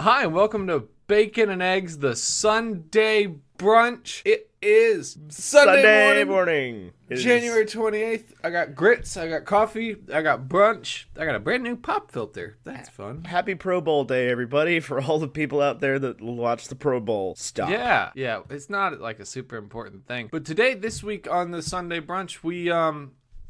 Hi, and welcome to Bacon and Eggs, the Sunday brunch. It is Sunday morning. January 28th. I got grits, I got coffee, I got brunch, I got a brand new pop filter. That's fun. Happy Pro Bowl day, everybody, for all the people out there that watch the Pro Bowl stuff. Yeah, it's not like a super important thing. But today, this week on the Sunday brunch,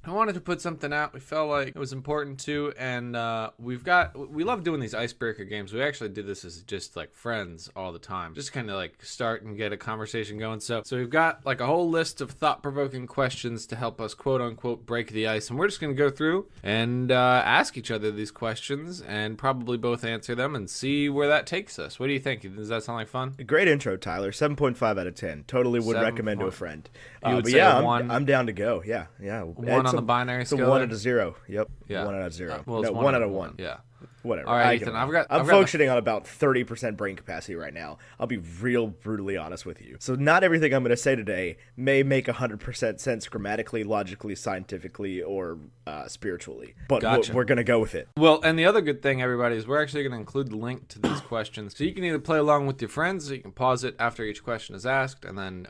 I wanted to put something out. We felt like it was important to, and we love doing these icebreaker games. We actually did this as just like friends all the time, just kind of like start and get a conversation going. So we've got like a whole list of thought-provoking questions to help us quote unquote break the ice, and we're just gonna go through and ask each other these questions and probably both answer them and see where that takes us. What do you think? Does that sound like fun? Great intro, Tyler. 7.5 out of 10. Totally would recommend to a friend. But yeah, I'm down to go. Yeah. One on the binary scale. It's 1 out of 0. Yep. Yeah. 1 out of 0. Well, it's no, 1 1 out of 1. Yeah. Whatever. All right, Ethan. I'm functioning on about 30% brain capacity right now. I'll be real brutally honest with you. So not everything I'm going to say today may make 100% sense grammatically, logically, scientifically, or spiritually. But Gotcha. we're going to go with it. Well, and the other good thing, everybody, is we're actually going to include the link to these questions. So you can either play along with your friends, so you can pause it after each question is asked, and then,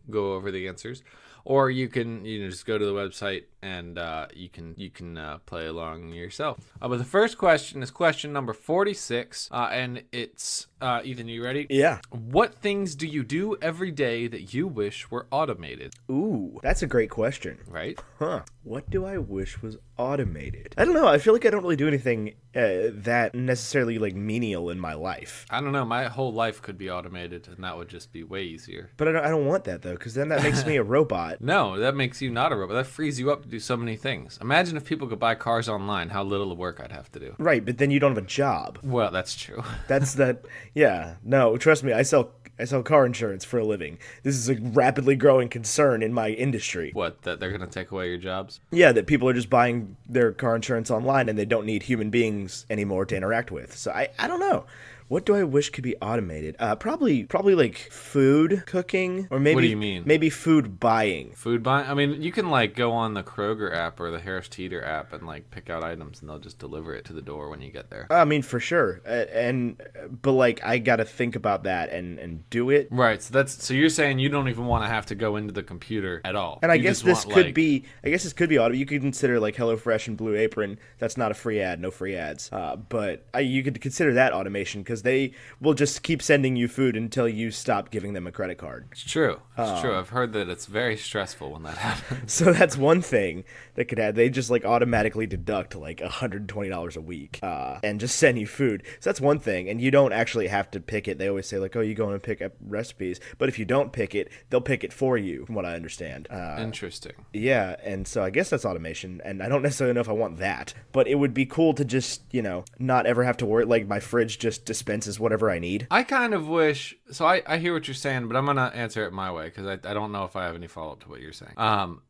go over the answers. Or you can just go to the website and you can play along yourself. But the first question is question number 46, and it's Ethan. You ready? Yeah. What things do you do every day that you wish were automated? Ooh, that's a great question. Right? Huh. What do I wish was automated? I don't know. I feel like I don't really do anything that necessarily like menial in my life. I don't know. My whole life could be automated, and that would just be way easier. But I don't want that though, because then that makes me a robot. No, that makes you not a robot. That frees you up to do so many things. Imagine if people could buy cars online, how little work I'd have to do. Right, but then you don't have a job. Well, that's true. That's that. Yeah. No, trust me. I sell car insurance for a living. This is a rapidly growing concern in my industry. What, that they're going to take away your jobs? Yeah, that people are just buying their car insurance online and they don't need human beings anymore to interact with. So I don't know. What do I wish could be automated? Probably like food cooking, or maybe. What do you mean? Maybe food buying. Food buying? I mean, you can like go on the Kroger app or the Harris Teeter app and like pick out items, and they'll just deliver it to the door when you get there. I mean, for sure, but like I gotta think about that and do it. Right. So you're saying you don't even want to have to go into the computer at all. And I guess this could be automated. You could consider like HelloFresh and Blue Apron. That's not a free ad. No free ads. But you could consider that automation because they will just keep sending you food until you stop giving them a credit card. It's true. It's true. I've heard that it's very stressful when that happens. So that's one thing that could happen. They just like automatically deduct like $120 a week and just send you food. So that's one thing. And you don't actually have to pick it. They always say like, oh, you go and pick up recipes. But if you don't pick it, they'll pick it for you, from what I understand. Interesting. Yeah. And so I guess that's automation. And I don't necessarily know if I want that. But it would be cool to just, not ever have to worry. Like my fridge just dispenses whatever I need. I kind of wish, so I hear what you're saying, but I'm going to answer it my way because I don't know if I have any follow-up to what you're saying.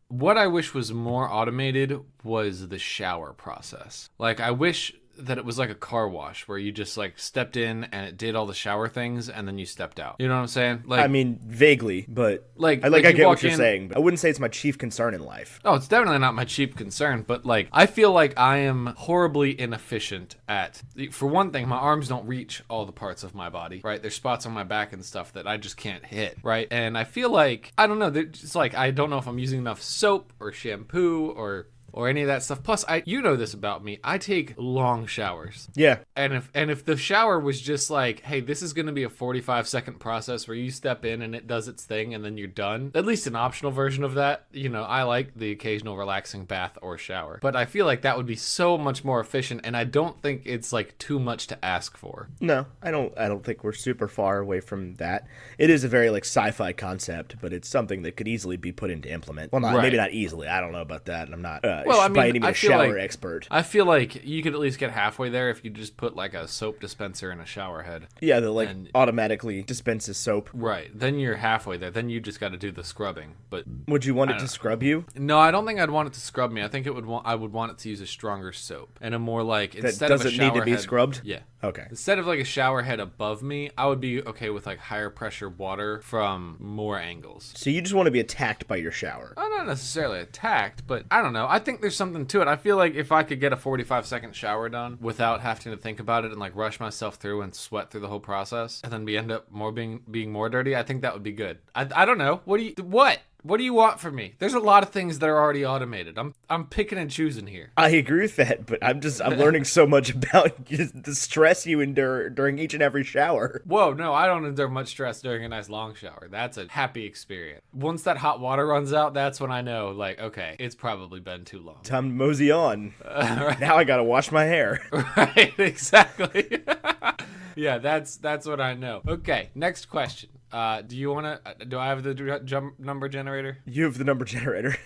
What I wish was more automated was the shower process. Like, I wish that it was like a car wash where you just like stepped in and it did all the shower things and then you stepped out. You know what I'm saying? Like, I mean, vaguely, but I get what you're saying. But I wouldn't say it's my chief concern in life. Oh, it's definitely not my chief concern, but like I feel like I am horribly inefficient at, for one thing, my arms don't reach all the parts of my body, right? There's spots on my back and stuff that I just can't hit, right? And I feel like, I don't know, it's like I don't know if I'm using enough soap or shampoo or any of that stuff. Plus, you know this about me, I take long showers. Yeah. And if the shower was just like, hey, this is going to be a 45-second process where you step in and it does its thing and then you're done, at least an optional version of that, I like the occasional relaxing bath or shower. But I feel like that would be so much more efficient, and I don't think it's like too much to ask for. No, I don't think we're super far away from that. It is a very like sci-fi concept, but it's something that could easily be put into implement. Well, maybe not easily. I don't know about that. I'm not by any means a shower expert. I feel like you could at least get halfway there if you just put like a soap dispenser in a shower head. Yeah, that like automatically dispenses soap. Right. Then you're halfway there. Then you just got to do the scrubbing. But would you want it to scrub you? No, I don't think I'd want it to scrub me. I think I would want it to use a stronger soap and a more like, instead of a shower head. Does it need to be scrubbed? Yeah. Okay. Instead of like a shower head above me, I would be okay with like higher pressure water from more angles. So you just want to be attacked by your shower. I'm not necessarily attacked, but I don't know. I think there's something to it. I feel like if I could get a 45-second shower done without having to think about it and like rush myself through and sweat through the whole process, and then end up being more dirty, I think that would be good. I don't know. What do you want from me? There's a lot of things that are already automated. I'm picking and choosing here. I agree with that, but I'm learning so much about the stress you endure during each and every shower. Whoa, no, I don't endure much stress during a nice long shower. That's a happy experience. Once that hot water runs out, that's when I know, like, okay, it's probably been too long. Time to mosey on. Right. Now I gotta wash my hair. Right, exactly. Yeah, that's what I know. Okay, next question. Do I have the number generator? You have the number generator.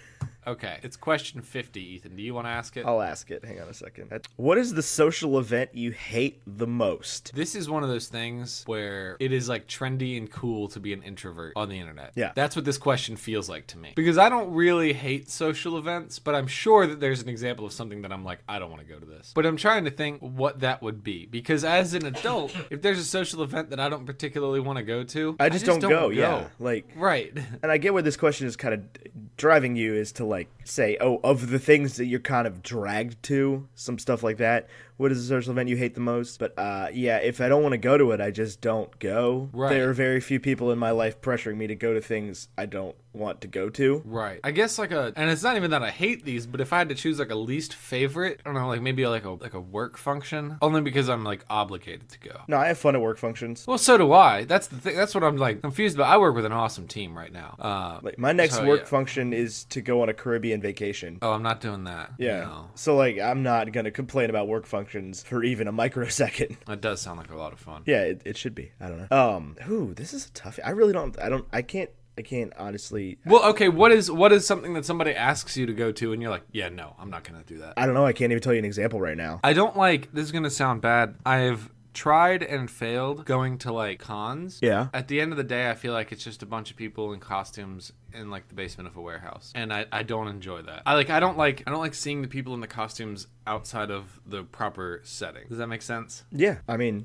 Okay, it's question 50, Ethan. Do you want to ask it? I'll ask it. Hang on a second. What is the social event you hate the most? This is one of those things where it is like trendy and cool to be an introvert on the internet. Yeah. That's what this question feels like to me. Because I don't really hate social events, but I'm sure that there's an example of something that I'm like, I don't want to go to this. But I'm trying to think what that would be. Because as an adult, if there's a social event that I don't particularly want to go to, I just don't go. Yeah. Like, right. And I get where this question is kind of driving you is to like say, oh, of the things that you're kind of dragged to, some stuff like that. What is the social event you hate the most? But yeah, if I don't want to go to it, I just don't go. Right. There are very few people in my life pressuring me to go to things I don't want to go to. Right. I guess and it's not even that I hate these, but if I had to choose like a least favorite, I don't know, like maybe like a work function, only because I'm like obligated to go. No, I have fun at work functions. Well, so do I. That's the thing. That's what I'm like confused about. I work with an awesome team right now. Like my next work function is to go on a Caribbean vacation. Oh, I'm not doing that. Yeah. No. So like I'm not gonna complain about work functions for even a microsecond. That does sound like a lot of fun. Yeah, it should be. I don't know. This is a toughie. I can't honestly. Well, okay, what is something that somebody asks you to go to and you're like, yeah, no, I'm not gonna do that. I don't know. I can't even tell you an example right now. I don't like, this is gonna sound bad. I've tried and failed going to like cons. Yeah. At the end of the day, I feel like it's just a bunch of people in costumes in like the basement of a warehouse, and I don't enjoy that. I don't like seeing the people in the costumes outside of the proper setting. Does that make sense? Yeah. I mean,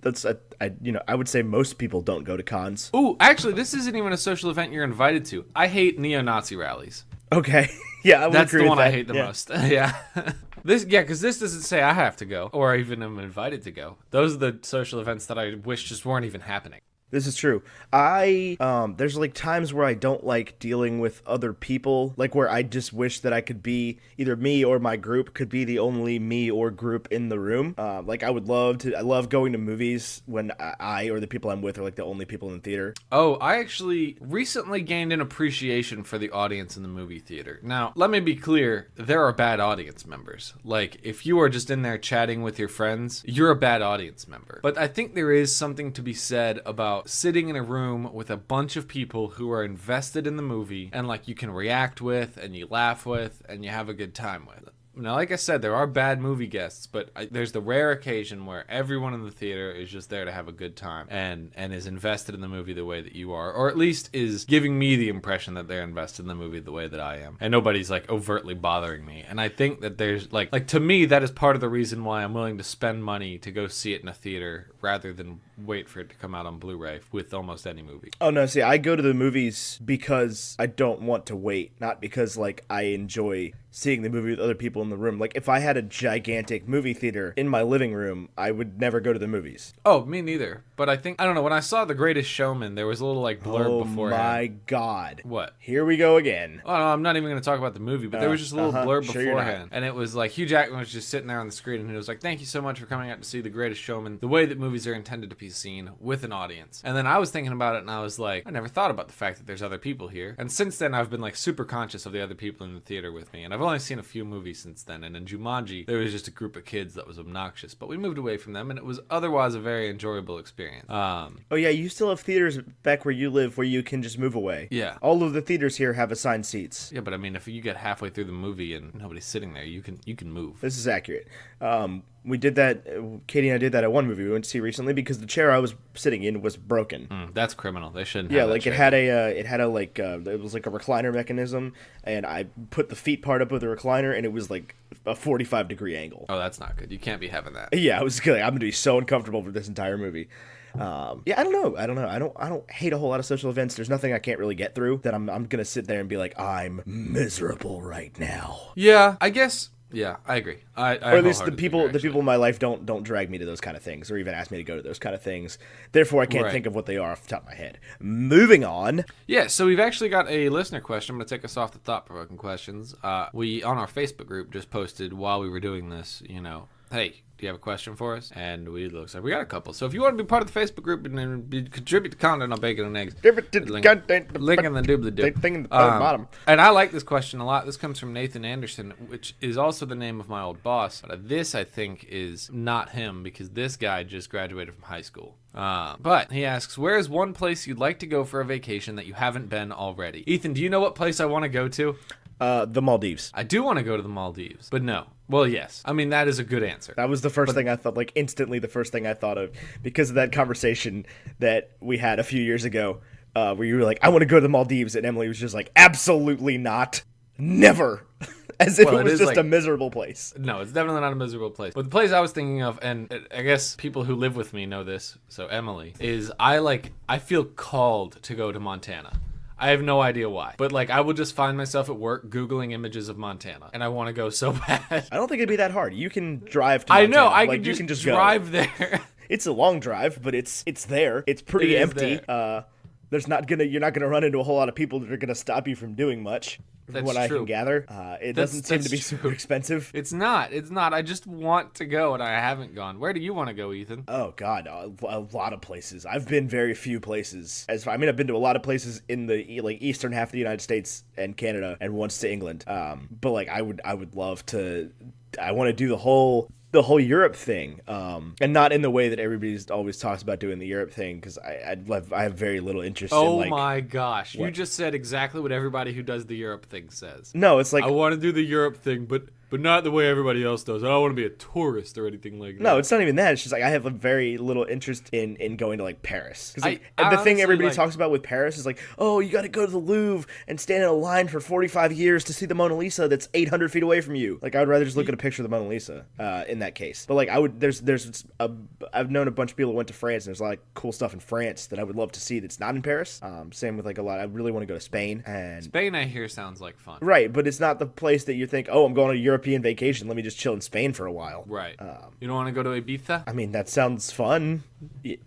I would say most people don't go to cons. Ooh, actually, this isn't even a social event you're invited to. I hate neo-Nazi rallies. Okay. Yeah, I would That's agree the with one I that. hate the most. Yeah. Because this doesn't say I have to go or even am invited to go. Those are the social events that I wish just weren't even happening. This is true. There's like times where I don't like dealing with other people, like where I just wish that I could be either me or my group could be the only me or group in the room. Like I love going to movies when I or the people I'm with are like the only people in the theater. Oh, I actually recently gained an appreciation for the audience in the movie theater. Now, let me be clear, there are bad audience members. Like, if you are just in there chatting with your friends, you're a bad audience member. But I think there is something to be said about sitting in a room with a bunch of people who are invested in the movie and like you can react with and you laugh with and you have a good time with. Now, like I said, there are bad movie guests, but there's the rare occasion where everyone in the theater is just there to have a good time and is invested in the movie the way that you are, or at least is giving me the impression that they're invested in the movie the way that I am, and nobody's like overtly bothering me. And I think that there's like to me, that is part of the reason why I'm willing to spend money to go see it in a theater rather than wait for it to come out on Blu-ray with almost any movie. Oh no, see, I go to the movies because I don't want to wait, not because like I enjoy seeing the movie with other people in the room. Like if I had a gigantic movie theater in my living room, I would never go to the movies. Oh, me neither. But I don't know, when I saw The Greatest Showman, there was a little like blurb beforehand. Oh my God. What? Here we go again. Oh, no, I'm not even going to talk about the movie, but there was just a little blurb Sure beforehand. And it was like Hugh Jackman was just sitting there on the screen and he was like, thank you so much for coming out to see The Greatest Showman, the way that movies are intended to be seen with an audience. And then I was thinking about it and I was like, I never thought about the fact that there's other people here. And since then, I've been like super conscious of the other people in the theater with me. And I've only seen a few movies since then. And in Jumanji, there was just a group of kids that was obnoxious, but we moved away from them and it was otherwise a very enjoyable experience. Oh yeah, you still have theaters back where you live where you can just move away. Yeah. All of the theaters here have assigned seats. Yeah, but I mean, if you get halfway through the movie and nobody's sitting there, you can move. This is accurate. We did that. Katie and I did that at one movie we went to see recently because the chair I was sitting in was broken. That's criminal. They shouldn't. Yeah, have like that it chair. had a it was like a recliner mechanism, and I put the feet part up with the recliner, and it was like a 45-degree angle. Oh, that's not good. You can't be having that. Yeah, I was good. I'm gonna be so uncomfortable for this entire movie. Yeah, I don't know. I don't hate a whole lot of social events. There's nothing I can't really get through that I'm gonna sit there and be like, I'm miserable right now. Yeah, I guess. Yeah, I agree. I Or at least the wholeheartedly people agree, the people in my life don't drag me to those kind of things, or even ask me to go to those kind of things. Therefore, I can't Right. think of what they are off the top of my head. Moving on. Yeah, so we've actually got a listener question. I'm going to take us off the thought-provoking questions. We, on our Facebook group, just posted while we were doing this, hey, do you have a question for us? And looks like we got a couple. So if you want to be part of the Facebook group and contribute to content on Bacon and Eggs, link in the doobly-doo. Thing in the bottom. And I like this question a lot. This comes from Nathan Anderson, which is also the name of my old boss. But this, I think, is not him because this guy just graduated from high school. But he asks, where is one place you'd like to go for a vacation that you haven't been already? Ethan, do you know what place I want to go to? The Maldives. I do want to go to the Maldives, but no. Well, yes. I mean, that is a good answer. That was the first thing I thought, like instantly the first thing I thought of because of that conversation that we had a few years ago where you were like, I want to go to the Maldives. And Emily was just like, absolutely not. Never. As if it was just a miserable place. No, it's definitely not a miserable place. But the place I was thinking of, and I guess people who live with me know this, so Emily, is I feel called to go to Montana. I have no idea why. But, I will just find myself at work Googling images of Montana. And I want to go so bad. I don't think it'd be that hard. You can drive to Montana. I know. I can just drive there. It's a long drive, but it's there. It's pretty empty. There. You're not gonna run into a whole lot of people that are gonna stop you from doing much. That's what I true. can gather, it doesn't seem to be true. super expensive. It's not. I just want to go, and I haven't gone. Where do you want to go, Ethan? Oh God, a lot of places. I've been very few places. I've been to a lot of places in the eastern half of the United States and Canada, and once to England. But I would love to. I want to do the whole Europe thing, and not in the way that everybody's always talks about doing the Europe thing, because I have very little interest in Oh my gosh, what? You just said exactly what everybody who does the Europe thing says. No, it's like I want to do the Europe thing, but not the way everybody else does. I don't want to be a tourist or anything like that. No, it's not even that. It's just I have a very little interest in going to Paris. Because I the thing everybody honestly, talks about with Paris is oh, you got to go to the Louvre and stand in a line for 45 years to see the Mona Lisa that's 800 feet away from you. I'd rather just look at a picture of the Mona Lisa in that case. But I've known a bunch of people that went to France, and there's a lot of cool stuff in France that I would love to see that's not in Paris. Same with a lot. I really want to go to Spain. And Spain, I hear, sounds like fun. Right, but it's not the place that you think, oh, I'm going on a European vacation. Let me just chill in Spain for a while. Right. You don't want to go to Ibiza? I mean, that sounds fun.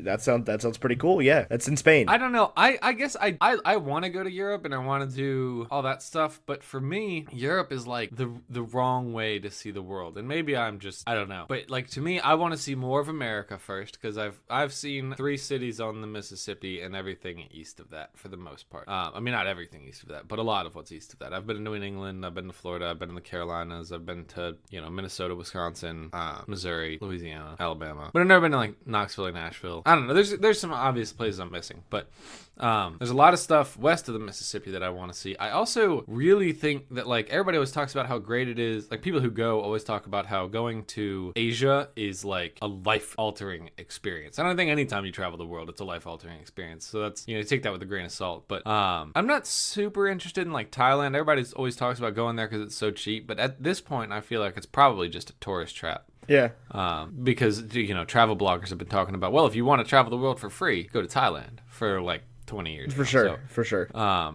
That sounds pretty cool. Yeah, that's in Spain. I don't know. I guess I want to go to Europe and I want to do all that stuff, but for me, Europe is the wrong way to see the world. And maybe I'm just, I don't know. But to me, I want to see more of America first, because I've seen 3 cities on the Mississippi and everything east of that for the most part. I mean, not everything east of that, but a lot of what's east of that. I've been to New England, I've been to Florida, I've been in the Carolinas, I've been to Minnesota, Wisconsin, Missouri, Louisiana, Alabama. But I've never been to Knoxville or Nashville. I don't know. There's some obvious places I'm missing, but there's a lot of stuff west of the Mississippi that I want to see. I also really think that everybody always talks about how great it is. People who go always talk about how going to Asia is a life-altering experience. I don't think anytime you travel the world, it's a life-altering experience. So that's, take that with a grain of salt. But I'm not super interested in Thailand. Everybody always talks about going there because it's so cheap. But at this point, I feel like it's probably just a tourist trap. Yeah. Because, travel bloggers have been talking about, well, if you want to travel the world for free, go to Thailand for 20 years. For sure.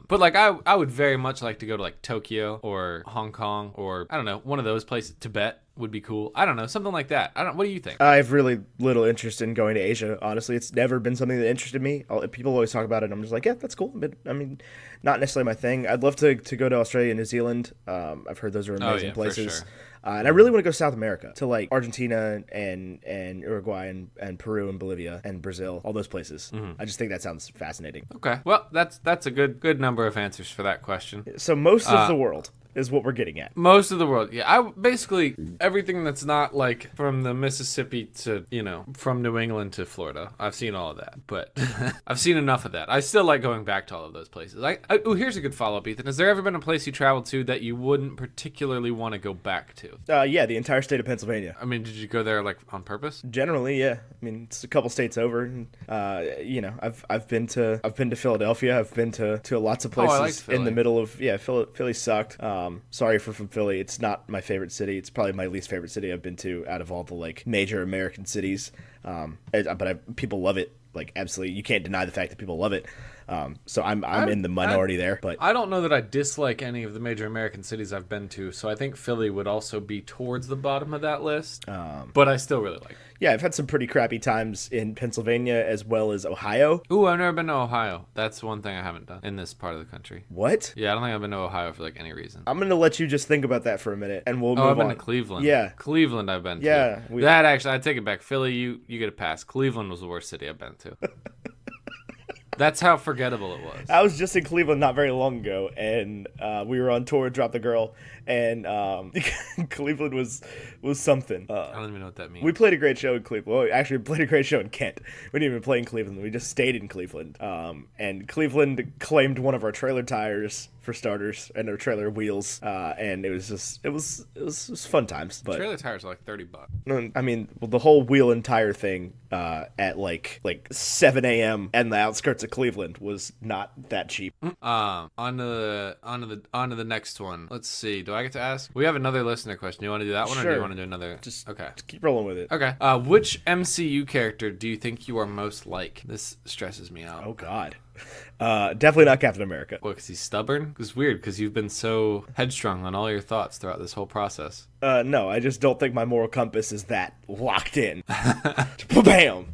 But I would very much like to go to Tokyo or Hong Kong, or I don't know, one of those places. Tibet would be cool. I don't know, something like that. What do you think? I have really little interest in going to Asia, honestly. It's never been something that interested me. People always talk about it, and I'm just yeah, that's cool. But I mean, not necessarily my thing. I'd love to go to Australia and New Zealand. I've heard those are amazing places. For sure. And I really want to go to South America, to Argentina and Uruguay and Peru and Bolivia and Brazil, all those places. Mm-hmm. I just think that sounds fascinating. Okay, well, that's a good number of answers for that question. So most of the world. is what we're getting at. Most of the world, yeah. I basically everything that's not like from the Mississippi to, from New England to Florida. I've seen all of that, but I've seen enough of that. I still like going back to all of those places. Here's a good follow-up, Ethan. Has there ever been a place you traveled to that you wouldn't particularly want to go back to? Yeah, the entire state of Pennsylvania. I mean, did you go there like on purpose? Generally, yeah. I mean, it's a couple states over. And, I've been to Philadelphia. I've been to lots of places in the middle of Philly sucked. Sorry if you're from Philly. It's not my favorite city. It's probably my least favorite city I've been to out of all the like major American cities. People love it. Like, absolutely, you can't deny the fact that people love it. So I'm in the minority there. But I don't know that I dislike any of the major American cities I've been to. So I think Philly would also be towards the bottom of that list. But I still really like it. Yeah, I've had some pretty crappy times in Pennsylvania as well as Ohio. Ooh, I've never been to Ohio. That's one thing I haven't done in this part of the country. What? Yeah, I don't think I've been to Ohio for like any reason. I'm going to let you just think about that for a minute, and we'll move on. I've been to Cleveland. Yeah. Cleveland I've been to. Yeah. That actually, I take it back. Philly, you get a pass. Cleveland was the worst city I've been to. That's how forgettable it was. I was just in Cleveland not very long ago, and we were on tour, Drop the Girl, and Cleveland was something. I don't even know what that means. We played a great show in Cleveland. Well, actually, we played a great show in Kent. We didn't even play in Cleveland. We just stayed in Cleveland. And Cleveland claimed one of our trailer tires for starters, and our trailer wheels. And it was fun times. But trailer tires are like $30. No, I mean, the whole wheel and tire thing at like 7 a.m. and the outskirts of Cleveland was not that cheap. On to the next one. Let's see. Do I get to ask? We have another listener question. You want to do that one, Sure. or do you want to do another? Just keep rolling with it. Okay. Which MCU character do you think you are most like? This stresses me out. Oh God. Definitely not Captain America. What, because he's stubborn? It's weird because you've been so headstrong on all your thoughts throughout this whole process. No, I just don't think my moral compass is that locked in. Bam.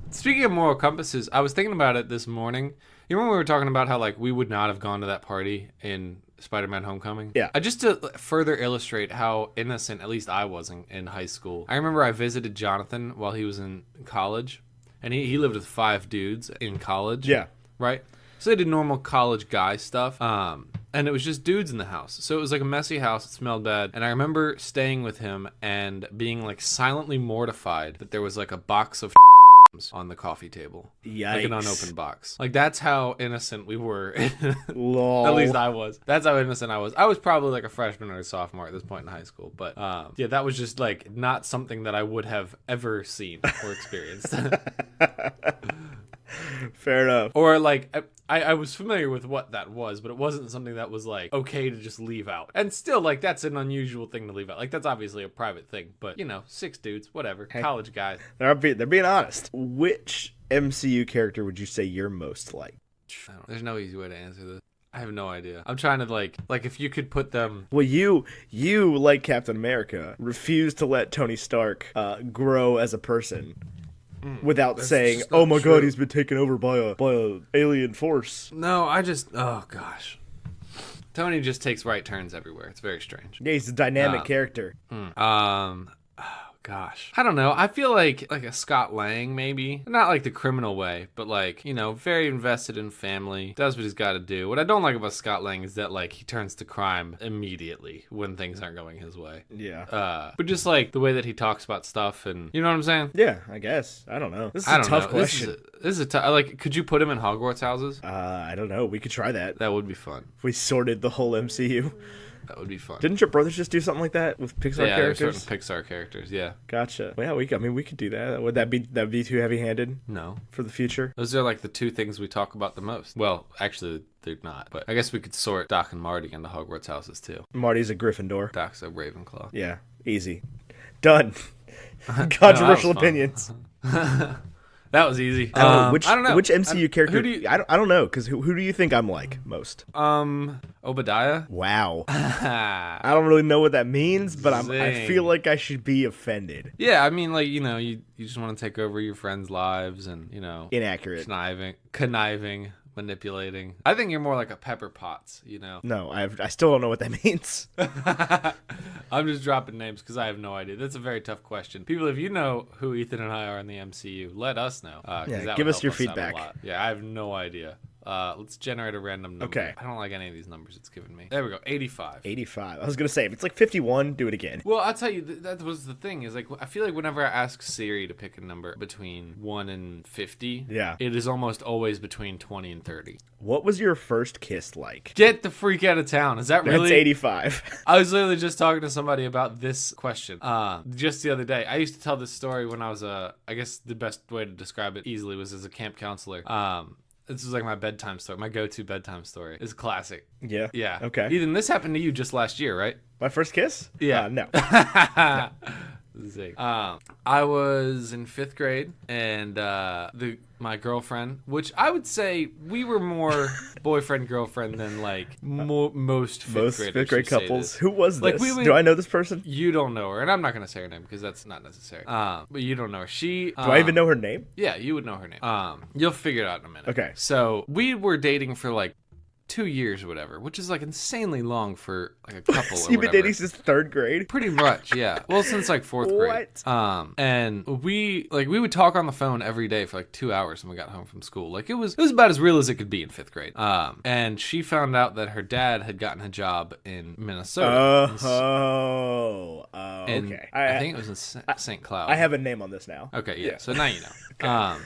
Speaking of moral compasses, I was thinking about it this morning. You remember we were talking about how like we would not have gone to that party in Spider-Man Homecoming? Yeah. Just to further illustrate how innocent, at least I was in high school. I remember I visited Jonathan while he was in college, and he lived with 5 dudes in college. Yeah. Right? So they did normal college guy stuff. And it was just dudes in the house. So it was like a messy house. It smelled bad. And I remember staying with him and being like silently mortified that there was like a box of on the coffee table. Yikes. Like an unopened box. Like that's how innocent we were. Lol. At least I was. That's how innocent I was. I was probably like a freshman or a sophomore at this point in high school. But yeah, that was just like not something that I would have ever seen or experienced. Fair enough. Or like I was familiar with what that was, but it wasn't something that was like okay to just leave out. And still, like, that's an unusual thing to leave out. Like, that's obviously a private thing, but 6 dudes, whatever, hey, college guys. They're being honest. Which MCU character would you say you're most like? There's no easy way to answer this. I have no idea. I'm trying to like if you could put them. Well, you like Captain America, refuse to let Tony Stark grow as a person. Without saying, "Oh my God, he's been taken over by a alien force." No, oh gosh, Tony just takes right turns everywhere. It's very strange. Yeah, he's a dynamic character. Oh gosh, I don't know. I feel like a Scott Lang, maybe not like the criminal way, but like very invested in family, does what he's got to do. What I don't like about Scott Lang is that like he turns to crime immediately when things aren't going his way. Yeah. But just like the way that he talks about stuff, and you know what I'm saying? Yeah, I guess. I don't know. This is a tough question. This is a tough. Like, could you put him in Hogwarts houses? I don't know. We could try that. That would be fun. If we sorted the whole MCU. That would be fun. Didn't your brothers just do something like that with Pixar characters? Yeah, certain Pixar characters. Yeah. Gotcha. Well, yeah, we could do that. Would that be too heavy-handed? No. For the future? Those are like the 2 things we talk about the most. Well, actually, they're not. But I guess we could sort Doc and Marty into Hogwarts houses too. Marty's a Gryffindor. Doc's a Ravenclaw. Yeah. Easy. Done. Controversial opinions. That was easy. I don't know. Which MCU character? I don't know, because who do you think I'm like most? Obadiah. Wow. I don't really know what that means, but I feel like I should be offended. Yeah, I mean, like, you just want to take over your friends' lives and, Inaccurate. Conniving, manipulating. I think you're more like a Pepper Potts, No, I still don't know what that means. I'm just dropping names because I have no idea. That's a very tough question. People, if you know who Ethan and I are in the MCU, let us know. Yeah, give us your feedback. Yeah, I have no idea. Let's generate a random number. Okay. I don't like any of these numbers it's given me. There we go. 85. 85. I was gonna say if it's like 51, do it again. Well, I'll tell you, that was the thing, is like, I feel like whenever I ask Siri to pick a number between 1 and 50, it is almost always between 20 and 30. What was your first kiss like? Get the freak out of town. Is that really? That's 85. I was literally just talking to somebody about this question just the other day. I used to tell this story when I was I guess the best way to describe it easily was as a camp counselor. This was like my bedtime story. My go-to bedtime story. It's classic. Yeah. Yeah. Okay. Ethan, this happened to you just last year, right? My first kiss? Yeah. No. No. I was in 5th grade, and my girlfriend, which I would say we were more boyfriend girlfriend than like most fifth grade couples. Who was like, this? Do I know this person? You don't know her, and I'm not gonna say her name because that's not necessary. But you don't know her. Do I even know her name? Yeah, you would know her name. You'll figure it out in a minute. Okay. So we were dating for like 2 years or whatever, which is like insanely long for like a couple. So you've been dating since 3rd grade? Pretty much, yeah. Well, since like 4th grade. What? And we would talk on the phone every day for like 2 hours when we got home from school. Like it was about as real as it could be in 5th grade. And she found out that her dad had gotten a job in Minnesota. Okay. I think it was in St. Cloud. I have a name on this now. Okay, yeah. So now you know. Okay.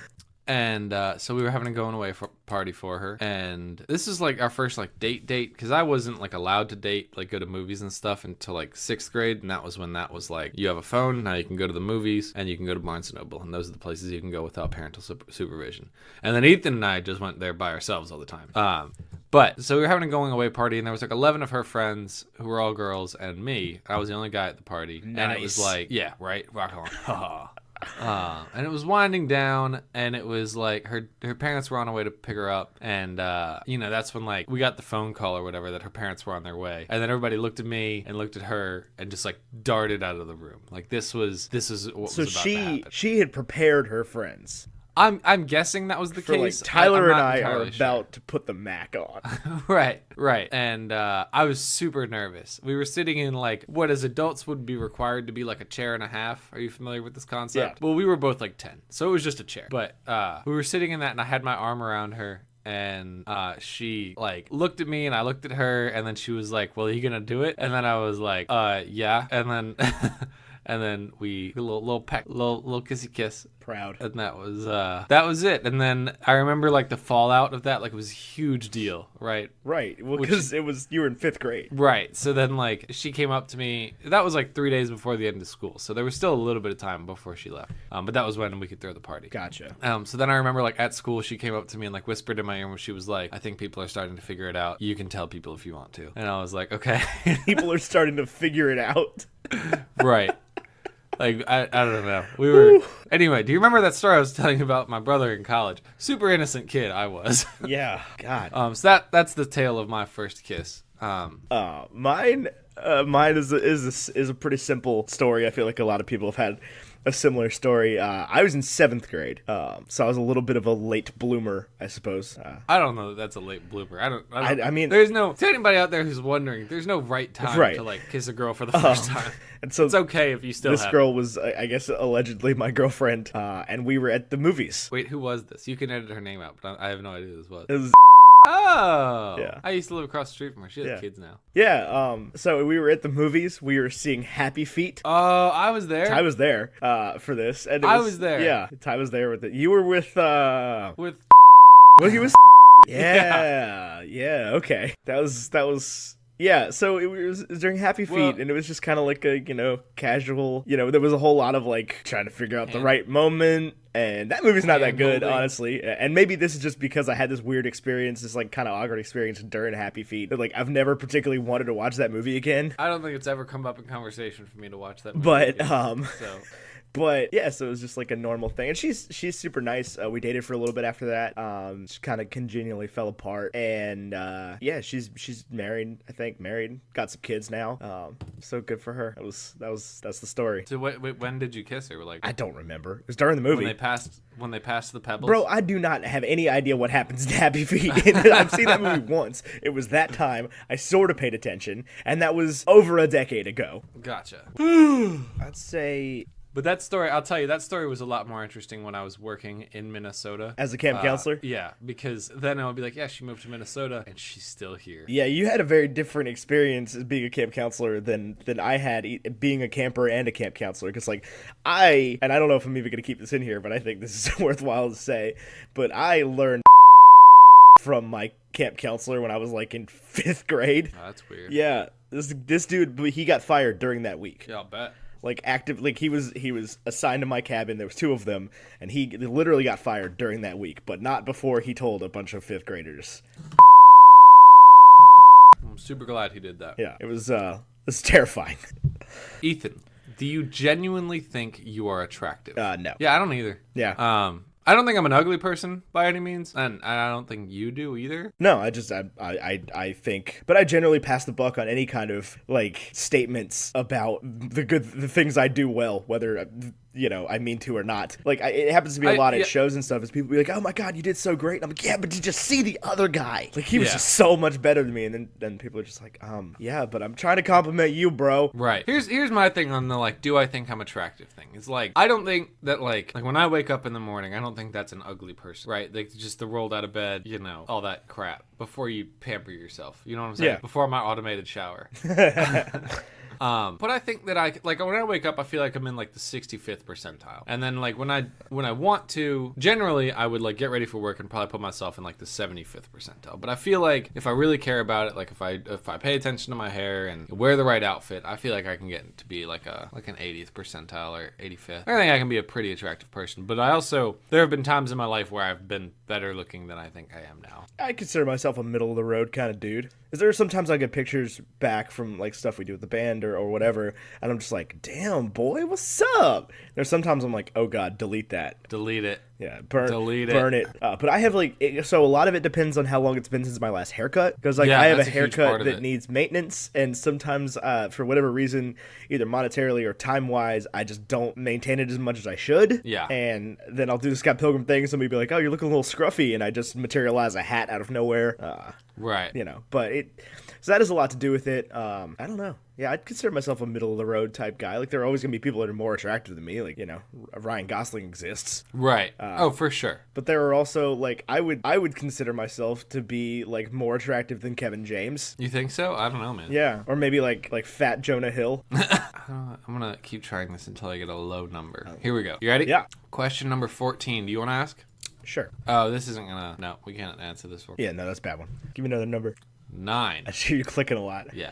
And so we were having a going away party for her, and this is like our first like date because I wasn't like allowed to date, like go to movies and stuff until like 6th grade, and that was when that was like, you have a phone now, you can go to the movies and you can go to Barnes and Noble, and those are the places you can go without parental supervision. And then Ethan and I just went there by ourselves all the time. But so we were having a going away party, and there was like 11 of her friends who were all girls, and me. I was the only guy at the party. Nice. And it was like, yeah, right, rock on. And it was winding down, and it was like her parents were on their way to pick her up, and that's when like we got the phone call or whatever that her parents were on their way, and then everybody looked at me and looked at her and just like darted out of the room. Like this is what was about to happen. She had prepared her friends. I'm guessing that was the case. Like Tyler and I are about to put the Mac on. Right. And I was super nervous. We were sitting in like what as adults would be required to be like a chair and a half. Are you familiar with this concept? Yeah. Well, we were both like 10, so it was just a chair. But we were sitting in that, and I had my arm around her. And she like looked at me, and I looked at her, and then she was like, "Well, are you gonna do it?" And then I was like, yeah." And then and then we a little peck, little kissy kiss. Proud. And that was it. And then I remember like the fallout of that, like it was a huge deal, right? Right. Well, because you were in 5th grade. Right. So then like she came up to me. That was like 3 days before the end of school, so there was still a little bit of time before she left. But that was when we could throw the party. Gotcha. So then I remember like at school she came up to me and like whispered in my ear, where she was like, "I think people are starting to figure it out. You can tell people if you want to." And I was like, "Okay." People are starting to figure it out. Right. Like, I don't know. We were... Anyway, do you remember that story I was telling you about my brother in college? Super innocent kid I was. Yeah. God. So that's the tale of my first kiss. Mine is a pretty simple story. I feel like a lot of people have had a similar story. I was in 7th grade, so I was a little bit of a late bloomer, I suppose. I don't know that that's a late bloomer. I mean, there's no, to anybody out there who's wondering, there's no right time to like kiss a girl for the first time. And so it's okay if you still this girl was, I guess, allegedly my girlfriend, and we were at the movies. Wait, who was this? You can edit her name out, but I have no idea who this was. It was Oh, yeah. I used to live across the street from her. She has kids now. Yeah. So we were at the movies. We were seeing Happy Feet. Oh, I was there. Ty was there for this. And I was there. Yeah, Ty was there with it. You were with. Well, he was. Yeah. Okay. That was. Yeah, so it was during Happy Feet, and it was just kind of like a, casual, there was a whole lot of, like, trying to figure out the right moment, and that movie's not that good, honestly, and maybe this is just because I had this weird experience, this, like, kind of awkward experience during Happy Feet, that, like, I've never particularly wanted to watch that movie again. I don't think it's ever come up in conversation for me to watch that movie again, so... But yeah, so it was just like a normal thing, and she's super nice. We dated for a little bit after that. Just kind of congenially fell apart, and yeah, she's married. I think got some kids now. So good for her. That's the story. So when did you kiss her? Like, I don't remember. It was during the movie. When they passed the pebbles. Bro, I do not have any idea what happens in Happy Feet. I've seen that movie once. It was that time I sort of paid attention, and that was over a decade ago. Gotcha. I'd say But that story, I'll tell you, that story was a lot more interesting when I was working in Minnesota. As a camp counselor? Yeah, because then I would be like, yeah, she moved to Minnesota, and she's still here. Yeah, you had a very different experience as being a camp counselor than I had being a camper and a camp counselor. Because, like, and I don't know if I'm even going to keep this in here, but I think this is worthwhile to say, but I learned from my camp counselor when I was, like, in 5th grade. Oh, that's weird. Yeah, this dude, he got fired during that week. Yeah, I'll bet. Like he was assigned to my cabin. There was 2 of them, and he literally got fired during that week, but not before he told a bunch of 5th graders. I'm super glad he did that. Yeah, it was terrifying. Ethan, do you genuinely think you are attractive? No. Yeah, I don't either. Yeah. I don't think I'm an ugly person by any means, and I don't think you do either. No, I think, but I generally pass the buck on any kind of like statements about the things I do well, whether I mean to or not. Like it happens to be a lot at shows and stuff. Is people be like, "Oh my god, you did so great." And I'm like, "Yeah, but did you just see the other guy? Like he was just so much better than me." And then people are just like, yeah, but I'm trying to compliment you, bro." Right. Here's my thing on the like, do I think I'm attractive thing? It's like I don't think that like when I wake up in the morning, I don't think that's an ugly person, right? Like just the rolled out of bed, all that crap before you pamper yourself. You know what I'm saying? Yeah. Before my automated shower. But I think that I like when I wake up, I feel like I'm in like the 65th percentile, and then like when I want to, generally I would like get ready for work and probably put myself in like the 75th percentile. But I feel like if I really care about it, like if I pay attention to my hair and wear the right outfit, I feel like I can get to be like an 80th percentile or 85th. I think I can be a pretty attractive person, but there have been times in my life where I've been better looking than I think I am now. I consider myself a middle of the road kind of dude. Is there sometimes I get pictures back from like stuff we do with the band or whatever, and I'm just like, damn boy, what's up? There's sometimes I'm like, oh god, delete that. Delete it. Yeah, burn it. But I have so a lot of it depends on how long it's been since my last haircut, because I have a haircut that needs maintenance, and sometimes for whatever reason, either monetarily or time wise, I just don't maintain it as much as I should. Yeah. And then I'll do the Scott Pilgrim thing. Somebody be like, "Oh, you're looking a little scruffy," and I just materialize a hat out of nowhere. Right. But so that has a lot to do with it. I don't know. Yeah, I'd consider myself a middle of the road type guy. Like there are always gonna be people that are more attractive than me. Like Ryan Gosling exists. Right. For sure. But there are also like I would consider myself to be like more attractive than Kevin James. You think so? I don't know, man. Yeah, or maybe like fat Jonah Hill. I'm gonna keep trying this until I get a low number. Here we go. You ready? Yeah. Question number 14. Do you want to ask? Sure. Oh, this isn't gonna. No, we can't answer this one. Yeah, no, that's a bad one. Give me another number. 9. I see you're clicking a lot. Yeah.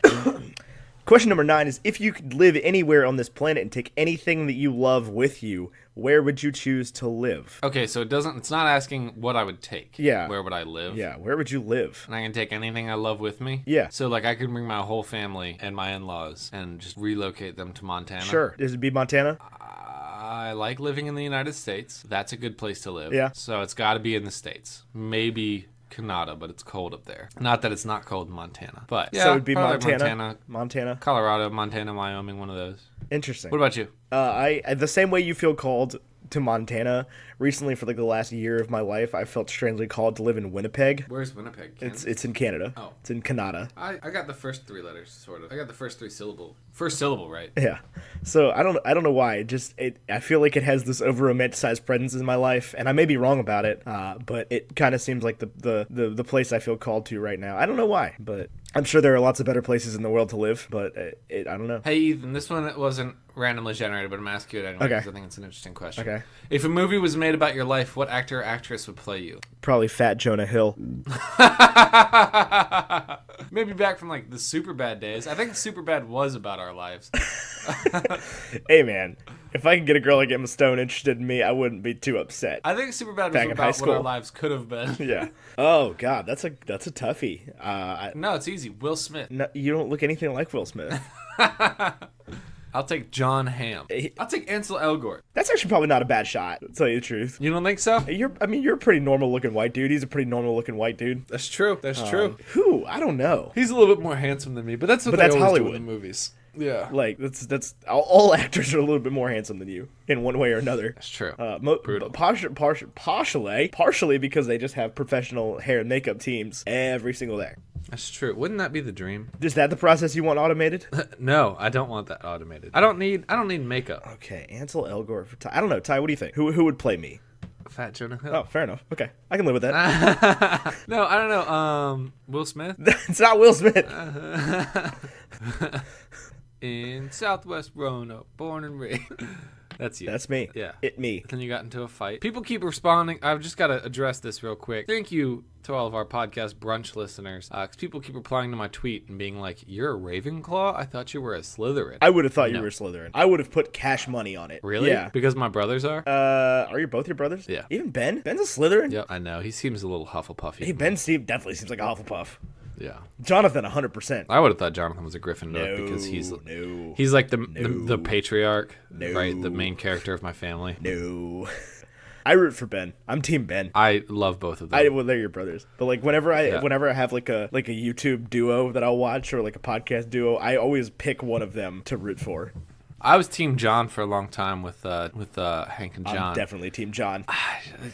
Question number 9 is, if you could live anywhere on this planet and take anything that you love with you, where would you choose to live? Okay, so it's not asking what I would take. Yeah. Where would I live? Yeah, where would you live? And I can take anything I love with me? Yeah. So like I could bring my whole family and my in-laws and just relocate them to Montana? Sure. Does it be Montana? I like living in the United States. That's a good place to live. Yeah. So it's got to be in the States. Maybe Canada, but it's cold up there. Not that it's not cold in Montana, but yeah, so it would be Montana, Montana, Colorado, Montana, Wyoming, one of those. Interesting. What about you? I the same way you feel called to Montana. Recently, for like the last year of my life, I felt strangely called to live in Winnipeg. Where's Winnipeg? Kansas? It's in Canada. Oh. It's in Canada. I got the first 3 letters, sort of. I got the first 3 syllable. First syllable, right? Yeah. So I don't know why. I feel like it has this over romanticized presence in my life, and I may be wrong about it. But it kind of seems like the place I feel called to right now. I don't know why, but I'm sure there are lots of better places in the world to live. But I don't know. Hey Ethan, this one wasn't randomly generated, but I'm asking you it anyway because I think it's an interesting question. Okay. If a movie was made about your life, what actor or actress would play you? Probably fat Jonah Hill. Maybe back from like the Superbad days. I think Superbad was about our lives. Hey man, if I could get a girl like Emma Stone interested in me, I wouldn't be too upset. I think Superbad was about what our lives could have been. Yeah. Oh god, that's a toughie. No, it's easy. Will Smith. No, you don't look anything like Will Smith. I'll take John Hamm. I'll take Ansel Elgort. That's actually probably not a bad shot, to tell you the truth. You don't think so? You're a pretty normal looking white dude. He's a pretty normal looking white dude. That's true. That's true. Who? I don't know. He's a little bit more handsome than me, but that's that's Hollywood in the movies. Yeah. Like that's all actors are a little bit more handsome than you in one way or another. That's true. Partially because they just have professional hair and makeup teams every single day. That's true. Wouldn't that be the dream? Is that the process you want automated? No, I don't want that automated. I don't need makeup. Okay, Ansel Elgort for Ty. I don't know, Ty. What do you think? Who would play me? Fat Jonah Hill. Oh, fair enough. Okay, I can live with that. No, I don't know. Will Smith. It's not Will Smith. In Southwest Roanoke, born and raised. That's you. That's me. Yeah. Me. Then you got into a fight. People keep responding. I've just got to address this real quick. Thank you to all of our podcast brunch listeners. Because people keep replying to my tweet and being like, "You're a Ravenclaw? I thought you were a Slytherin." I would have thought you were a Slytherin. I would have put cash money on it. Really? Yeah. Because my brothers are? Are you both your brothers? Yeah. Even Ben? Ben's a Slytherin? Yep, I know. He seems a little Hufflepuffy. Hey, Ben Steve definitely seems like a Hufflepuff. Yeah. Jonathan, 100%. I would have thought Jonathan was a Gryffindor because he's like the patriarch, right? The main character of my family. No. I root for Ben. I'm Team Ben. I love both of them. Well, they're your brothers. But like whenever I have like a YouTube duo that I'll watch or like a podcast duo, I always pick one of them to root for. I was Team John for a long time with Hank and John. I'm definitely Team John.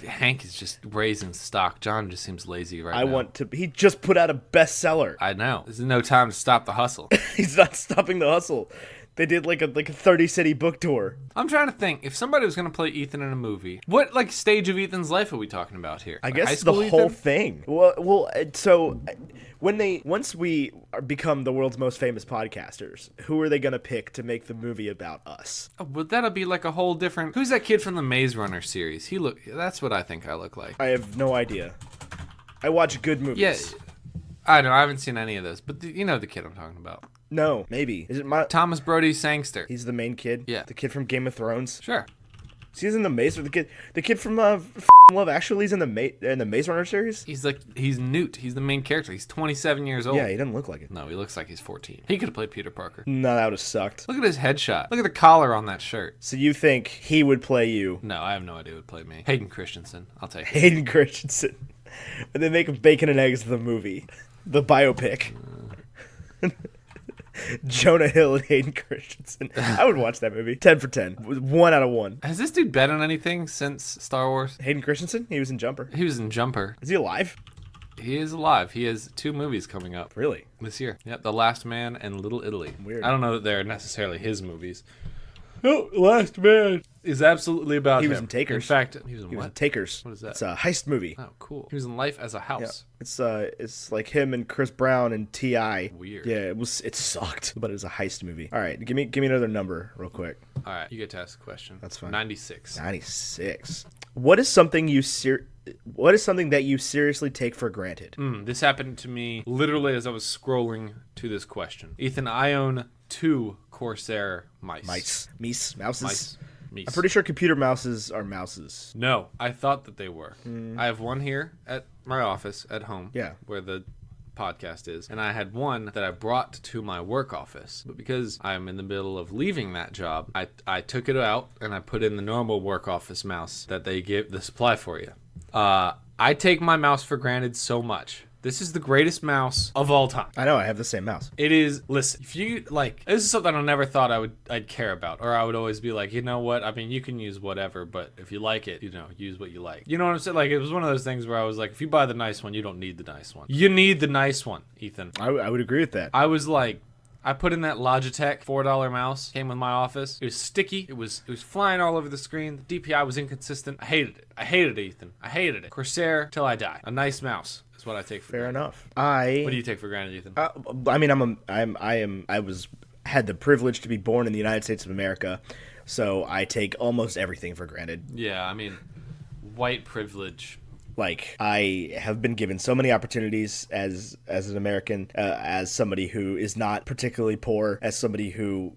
Hank is just raising stock. John just seems lazy right now. He just put out a bestseller. I know. There's no time to stop the hustle. He's not stopping the hustle. They did like a 30-city book tour. I'm trying to think. If somebody was going to play Ethan in a movie, what like stage of Ethan's life are we talking about here? I Like, guess high the school whole Ethan? thing. Well, so once we become the world's most famous podcasters, who are they going to pick to make the movie about us? Oh, but that'll be like a whole different. Who's that kid from the Maze Runner series? That's what I think I look like. I have no idea. I watch good movies. Yeah, I know. I haven't seen any of this, but you know the kid I'm talking about. No, maybe. Is it Thomas Brody Sangster? He's the main kid? Yeah. The kid from Game of Thrones? Sure. He's in the Maze. The kid from Love Actually is in the Maze Runner series? He's Newt. He's the main character. He's 27 years old. Yeah, he doesn't look like it. No, he looks like he's 14. He could have played Peter Parker. No, that would have sucked. Look at his headshot. Look at the collar on that shirt. So you think he would play you? No, I have no idea who would play me. Hayden Christensen. I'll take it. Hayden Christensen. And they make Bacon and Eggs the movie. The biopic. Jonah Hill and Hayden Christensen. I would watch that movie. 10 for 10. 1 out of 1. Has this dude been in anything since Star Wars? Hayden Christensen? He was in Jumper. He was in Jumper. Is he alive? He is alive. He has 2 movies coming up. Really? This year. Yep, The Last Man and Little Italy. Weird. I don't know that they're necessarily his movies. No, Last Man is absolutely about him. He was in Takers. In fact, he was in what? Takers. What is that? It's a heist movie. Oh, cool. He was in Life as a House. Yeah. It's like him and Chris Brown and T.I. Weird. Yeah, it sucked, but it was a heist movie. All right, give me another number real quick. All right, you get to ask a question. That's fine. 96. 96. What is something that you seriously take for granted? This happened to me literally as I was scrolling to this question. Ethan, I own 2 Corsair mice. Mouses. Mice. I'm pretty sure computer mouses are mouses. No, I thought that they were. I have one here at my office at home. Yeah. Where the podcast is, and I had one that I brought to my work office, but because I'm in the middle of leaving that job, I took it out and I put in the normal work office mouse that they give the supply for you. I take my mouse for granted so much. This is the greatest mouse of all time. I know, I have the same mouse. It is. Listen, if you like, this is something I never thought I'd care about, or I would always be like, you know what? I mean, you can use whatever, but if you like it, use what you like. You know what I'm saying? Like, it was one of those things where I was like, if you buy the nice one, you don't need the nice one. You need the nice one, Ethan. I would agree with that. I was like, I put in that Logitech $4 mouse, came with my office. It was sticky. It was flying all over the screen. The DPI was inconsistent. I hated it. I hated it, Ethan. I hated it. Corsair till I die. A nice mouse is what I take for Fair granted. enough. What do you take for granted, Ethan? I mean, had the privilege to be born in the United States of America, so I take almost everything for granted. Yeah, I mean, white privilege. Like, I have been given so many opportunities as an American, as somebody who is not particularly poor, as somebody who,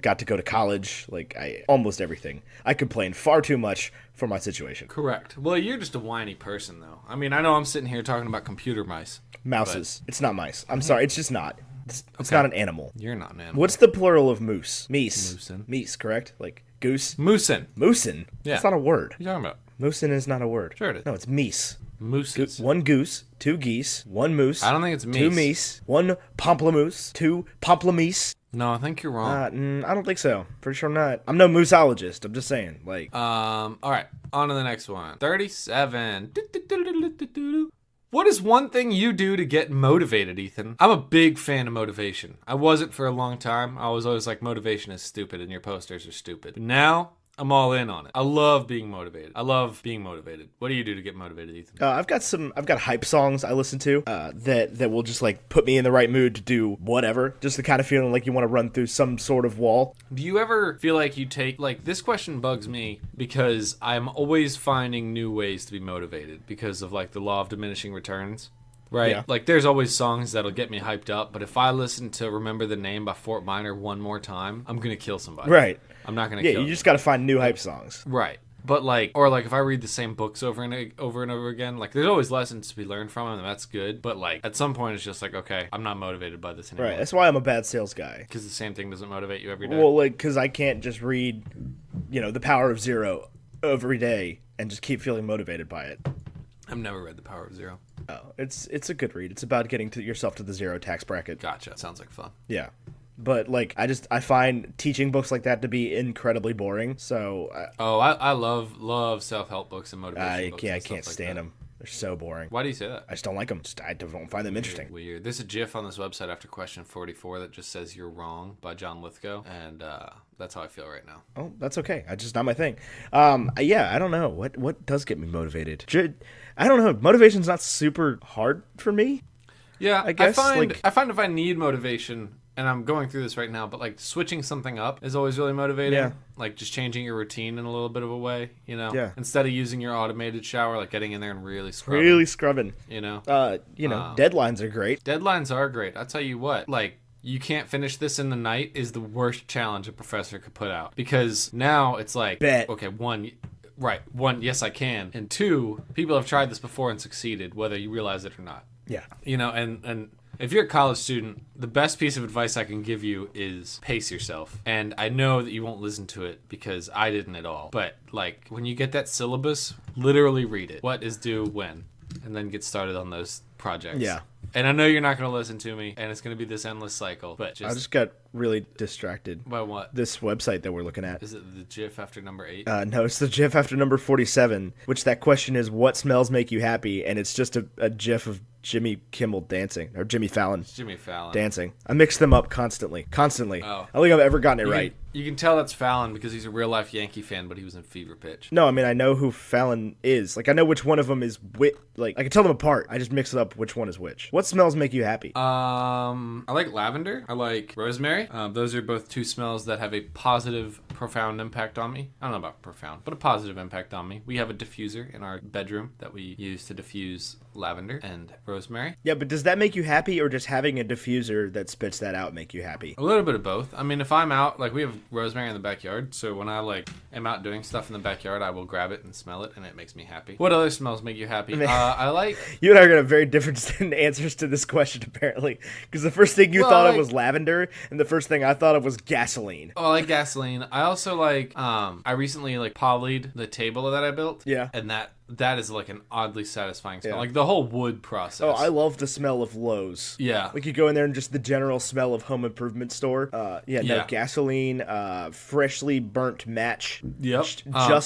got to go to college, like, almost everything. I complain far too much for my situation. Correct. Well, you're just a whiny person, though. I mean, I know I'm sitting here talking about computer mice. Mouses. It's not mice. I'm sorry, it's just not. It's not an animal. You're not an animal. What's the plural of moose? Meese. Moosin. Meese, correct? Like, goose? Moosin. Moosin? Yeah. That's not a word. What are you talking about? Moosin is not a word. Sure it is. No, it's meese. Mooses. 1 goose, 2 geese, 1 moose. I don't think it's 2 meese, 1 pomplamoose, 2 pomplameese. No, I think you're wrong. I don't think so. Pretty sure I'm not. I'm no mooseologist. I'm just saying. Like. All right. On to the next one. 37. What is one thing you do to get motivated, Ethan? I'm a big fan of motivation. I wasn't for a long time. I was always like, motivation is stupid and your posters are stupid. But now, I'm all in on it. I love being motivated. What do you do to get motivated, Ethan? I've got hype songs I listen to that will just like put me in the right mood to do whatever. Just the kind of feeling like you want to run through some sort of wall. Do you ever feel like you take, like, this question bugs me because I'm always finding new ways to be motivated because of like the law of diminishing returns. Right? Yeah. Like, there's always songs that'll get me hyped up, but if I listen to Remember the Name by Fort Minor one more time, I'm going to kill somebody. Right. I'm not going to kill you just got to find new hype songs. Right. But like, or like if I read the same books over and over again, like there's always lessons to be learned from them, and that's good. But like at some point, it's just like, okay, I'm not motivated by this anymore. Right. That's why I'm a bad sales guy. Because the same thing doesn't motivate you every day. Well, like, because I can't just read, The Power of Zero every day and just keep feeling motivated by it. I've never read The Power of Zero. Oh, it's a good read. It's about getting yourself to the zero tax bracket. Gotcha. Sounds like fun. Yeah. But like I find teaching books like that to be incredibly boring. So I love self-help books and motivation books. I can't stand them. They're so boring. Why do you say that? I just don't like them. I don't find them interesting. Weird. There's a GIF on this website after question 44 that just says "You're wrong" by John Lithgow, and that's how I feel right now. Oh, that's okay. It's just not my thing. Yeah, I don't know what does get me motivated. I don't know. Motivation's not super hard for me. Yeah, I guess I find if I need motivation. And I'm going through this right now, but like switching something up is always really motivating. Yeah. Like just changing your routine in a little bit of a way, Yeah. Instead of using your automated shower, like getting in there and really scrubbing. Deadlines are great. Deadlines are great. I'll tell you what, like, you can't finish this in the night is the worst challenge a professor could put out. Because now it's like, okay, one, yes I can. And two, people have tried this before and succeeded, whether you realize it or not. Yeah. And if you're a college student, the best piece of advice I can give you is pace yourself. And I know that you won't listen to it because I didn't at all. But like when you get that syllabus, literally read it. What is due when? And then get started on those projects. Yeah. And I know you're not going to listen to me, and it's going to be this endless cycle. But I just got really distracted by what? This website that we're looking at. Is it the GIF after number 8? No, it's the GIF after number 47. Which that question is, what smells make you happy? And it's just a GIF of Jimmy Kimmel dancing, or Jimmy Fallon. It's Jimmy Fallon dancing. I mix them up constantly. Oh. I don't think I've ever gotten it right. You can tell that's Fallon because he's a real life Yankee fan, but he was in Fever Pitch. No, I mean I know who Fallon is. Like I know which one of them is like I can tell them apart. I just mix it up which one is which. What smells make you happy? I like lavender. I like rosemary. Those are both two smells that have a positive, profound impact on me. I don't know about profound, but a positive impact on me. We have a diffuser in our bedroom that we use to diffuse lavender and rosemary. Yeah, but does that make you happy, or just having a diffuser that spits that out make you happy? A little bit of both. I mean, if I'm out, like we have rosemary in the backyard, so when I like am out doing stuff in the backyard, I will grab it and smell it, and it makes me happy. What other smells make you happy? I like... You and I are going to have very different answers to this question, apparently, because the first thing you thought of was lavender, and the first thing I thought of was gasoline. Oh, I like gasoline. I also like, I recently like poly'd the table that I built. Yeah. And that is like an oddly satisfying smell. Yeah. Like the whole wood process. Oh, I love the smell of Lowe's. Yeah. Like you go in there and just the general smell of home improvement store. Gasoline, freshly burnt match. Yep.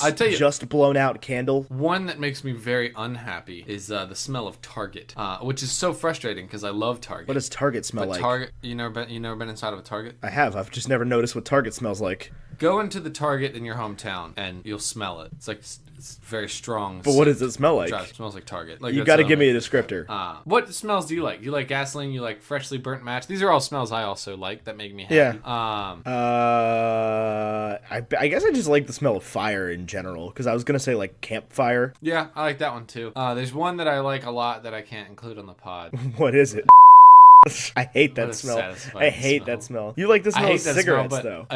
Just blown out candle. One that makes me very unhappy is the smell of Target, which is so frustrating because I love Target. What does Target smell like? Target, you never been inside of a Target? I have. I've just never noticed what Target smells like. Go into the Target in your hometown and you'll smell it. It's like it's very strong. But what does it smell like? It smells like Target. Like, you got to give me a descriptor. What smells do you like? Do you like gasoline? You like freshly burnt match? These are all smells I also like that make me happy. Yeah. I guess I just like the smell of fire in general, because I was gonna say like campfire. Yeah, I like that one too. There's one that I like a lot that I can't include on the pod. What is it? I hate that smell. I hate that smell. You like the smell of cigarettes though.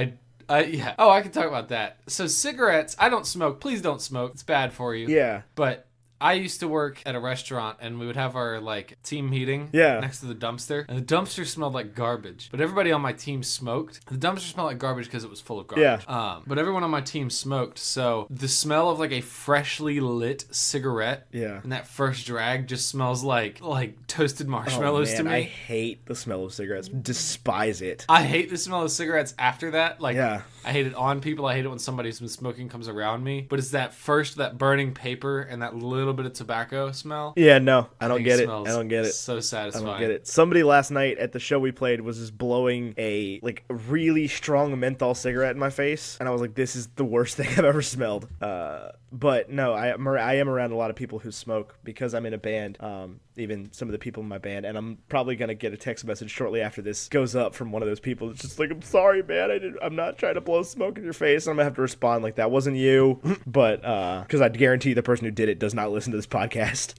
Yeah. Oh, I can talk about that. So cigarettes, I don't smoke. Please don't smoke. It's bad for you. Yeah. But I used to work at a restaurant and we would have our like team meeting next to the dumpster, and the dumpster smelled like garbage. But everybody on my team smoked. The dumpster smelled like garbage because it was full of garbage. Yeah. But everyone on my team smoked, so the smell of like a freshly lit cigarette and that first drag just smells like toasted marshmallows to me. I hate the smell of cigarettes. Despise it. I hate the smell of cigarettes after that. I hate it on people. I hate it when somebody's been smoking comes around me. But it's that burning paper and that little little bit of tobacco smell. Yeah, no, I don't think get it. smells I don't get it. So satisfying. I don't get it. Somebody last night at the show we played was just blowing a like really strong menthol cigarette in my face, and I was like, "This is the worst thing I've ever smelled." But no, I am around a lot of people who smoke because I'm in a band. Even some of the people in my band, and I'm probably gonna get a text message shortly after this goes up from one of those people. It's just like, "I'm sorry, man. I'm not trying to blow smoke in your face." And I'm gonna have to respond like, "That wasn't you," but because I guarantee the person who did it does not listen to this podcast.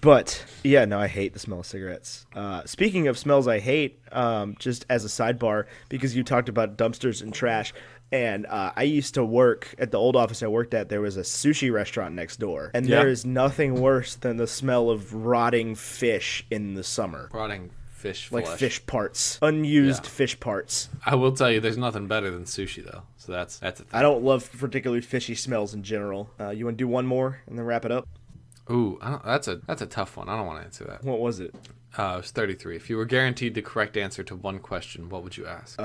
But yeah, no, I hate the smell of cigarettes. Speaking of smells I hate, just as a sidebar, because you talked about dumpsters and trash, and I used to work at the old office I worked at. There was a sushi restaurant next door, and there is nothing worse than the smell of rotting fish in the summer. Rotting fish like flesh. fish parts, unused fish parts. I will tell you, there's nothing better than sushi though. So that's a thing. I don't love particularly fishy smells in general. You want to do one more and then wrap it up? Ooh, that's a tough one. I don't want to answer that. What was it? It was 33. If you were guaranteed the correct answer to one question, what would you ask?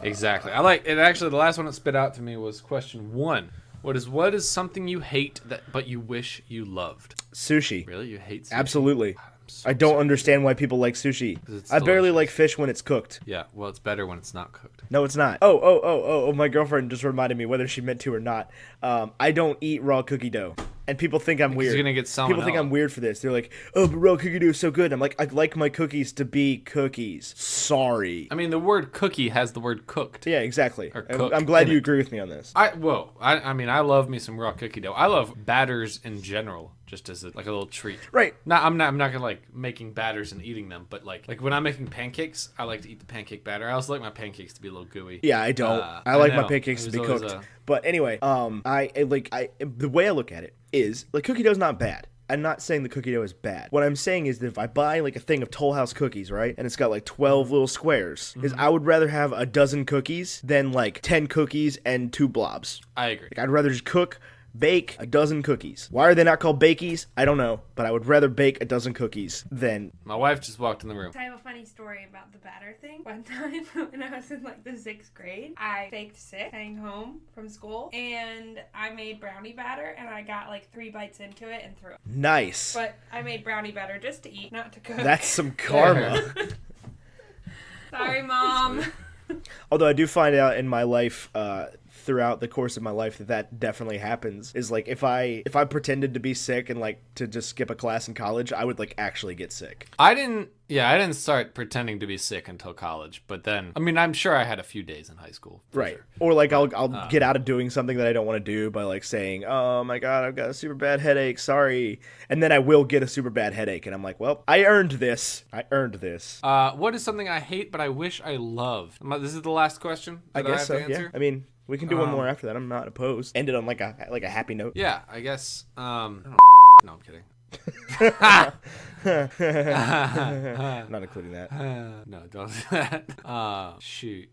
Exactly. I like it. Actually, the last one that spit out to me was question 1. What is something you hate but you wish you loved? Sushi. Really? You hate sushi? Absolutely. So I don't understand why people like sushi. I barely like fish when it's cooked. Yeah, well, it's better when it's not cooked. No, it's not. Oh, my girlfriend just reminded me, whether she meant to or not. I don't eat raw cookie dough. And people think I'm weird. You're going to get salmonella. People think I'm weird for this. They're like, "Oh, but raw cookie dough is so good." I'm like, "I like my cookies to be cookies." Sorry. I mean, the word cookie has the word cooked. Yeah, exactly. Cooked I'm glad you agree with me on this. I mean, I love me some raw cookie dough. I love batters in general, just as like a little treat. Right. No, I'm not gonna like making batters and eating them, but like when I'm making pancakes, I like to eat the pancake batter. I also like my pancakes to be a little gooey. Yeah, I don't. I like my know. pancakes to be There's cooked. always But anyway, the way I look at it is like cookie dough's not bad. I'm not saying the cookie dough is bad. What I'm saying is that if I buy like a thing of Toll House cookies, right, and it's got like 12 little squares, is I would rather have a dozen cookies than like 10 cookies and 2 blobs. I agree. Like, I'd rather just bake a dozen cookies. Why are they not called bakies? I don't know, but I would rather bake a dozen cookies than... My wife just walked in the room. I have a funny story about the batter thing. One time when I was in like the 6th grade, I faked sick, staying home from school, and I made brownie batter, and I got like 3 bites into it and threw it. Nice. But I made brownie batter just to eat, not to cook. That's some karma. Sorry, Mom. Although I do find out in my life, throughout the course of my life, that definitely happens. Is like if I pretended to be sick and like to just skip a class in college, I would like actually get sick. I didn't start pretending to be sick until college, but then, I mean, I'm sure I had a few days in high school. Right. Sure. Or like I'll get out of doing something that I don't want to do by like saying, "Oh my God, I've got a super bad headache, sorry." And then I will get a super bad headache and I'm like, "Well, I earned this. What is something I hate but I wish I loved? This is the last question that I guess have so, to answer? yeah. I mean, we can do one more after that. I'm not opposed. Ended on like a happy note. Yeah, I guess. No, I'm kidding. Not including that. No, don't do that. Shoot.